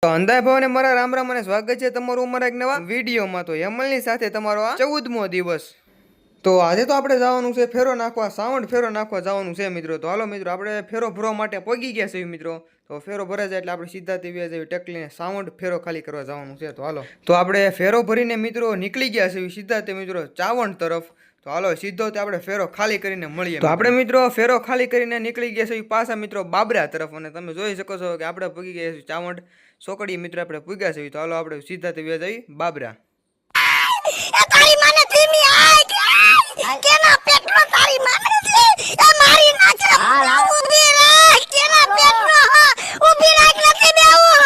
તો અંધાય ભાવને મારા રામ રામ અને સ્વાગત છે તમારું અમારા એક નવા વિડીયોમાં। તો યમલની સાથે તમારો આ 14મો દિવસ। તો આજે તો આપણે જવાનું છે ફેરો નાખવા, સાઉન્ડ ફેરો નાખવા જવાનું છે મિત્રો। તો હાલો મિત્રો, આપણે ફેરો ભરવા માટે પહોંચી ગયા છીએ મિત્રો। તો ફેરો ભરાઈ જાય એટલે આપણે સીધા તેવી જેવી ટેકલીને સાઉન્ડ ફેરો ખાલી કરવા જવાનું છે। તો હાલો, તો આપણે ફેરો ભરીને મિત્રો નીકળી ગયા છીએ સીધા તે મિત્રો ચાવણ તરફ। તો હાલો સીધો તે આપણે ફેરો ખાલી કરીને મળીએ। તો આપણે મિત્રો ફેરો ખાલી કરીને નીકળી ગયા છીએ પાછા મિત્રો બાબરા તરફ, અને તમે જોઈ શકો છો કે આપણે પૂગી ગયા છીએ ચાવણ સોકડી મિત્રો આપણે પૂગ્યા છીએ। તો હાલો આપણે સીધા તે જઈ બાબરા। તારી માને ધીમી આય કેના પેટનો તારી માને છે એ મારી નાખે ઊભી રાખ કેના પેટનો ઊભી રાખ નથી બેવું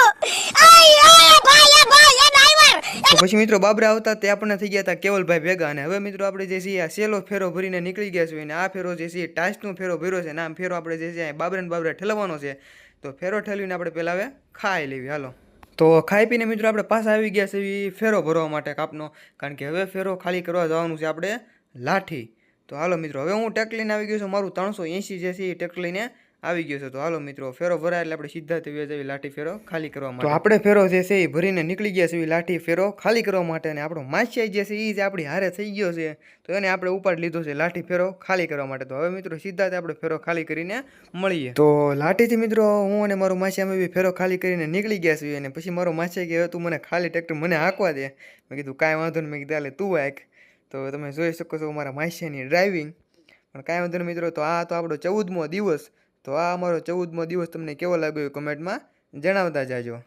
આય આય ભાઈ ડ્રાઈવર। તો પછી મિત્રો બાબરા આવતા તે આપણને થઈ ગયા હતા કેવલભાઈ ભેગા, અને હવે મિત્રો આપણે જે છે આ સેલો ફેરો ભરીને નીકળી ગયા છીએ, અને આ ફેરો જે છે ટાસ્ટનો ફેરો ભર્યો છે, નામ ફેરો આપણે જે છે બાબરા ને બાબરા ઠેલવાનો છે। તો ફેરો ઠેલવીને આપણે પહેલા હવે ખાઈ લેવી। હાલો, તો ખાઈ પીને મિત્રો આપણે પાછા આવી ગયા છે ફેરો ભરવા માટે કાપનો, કારણ કે હવે ફેરો ખાલી કરવા જવાનું છે આપણે લાઠી। તો હાલો મિત્રો, હવે હું ટેક લઈને આવી ગયો છું, મારું 380 જે છે એ ટેક લઈને આવી ગયો છે। તો હાલો મિત્રો, ફેરો ભરાય એટલે આપણે સીધા તેવી જવી લાઠી ફેરો ખાલી કરવા માટે। તો આપણે ફેરો જે છે એ ભરીને નીકળી ગયા છે લાઠી ફેરો ખાલી કરવા માટે, અને આપણો માછિયા જે છે એ જ આપણી હારે થઈ ગયો છે, તો એને આપણે ઉપાડી લીધો છે લાઠી ફેરો ખાલી કરવા માટે। તો હવે મિત્રો સીધા જ આપણે ફેરો ખાલી કરીને મળીએ। તો લાઠીથી મિત્રો હું અને મારો માછિયામાં બી ફેરો ખાલી કરીને નીકળી ગયા છીએ, અને પછી મારો માછિયા કે હવે તું મને ખાલી ટ્રેક્ટર મને હાંકવા દે। મેં કીધું કાંઈ વાંધો નહીં, મેં કીધું હાલે તું હાંક। તો તમે જોઈ શકો છો મારા માછિયાની ડ્રાઇવિંગ, પણ કાંઈ વાંધો નહીં મિત્રો। તો આ તો આપણો 14મો દિવસ। તો આ અમારો 14મો દિવસ તમને કેવો લાગ્યો કમેન્ટમાં જણાવતા જાજો।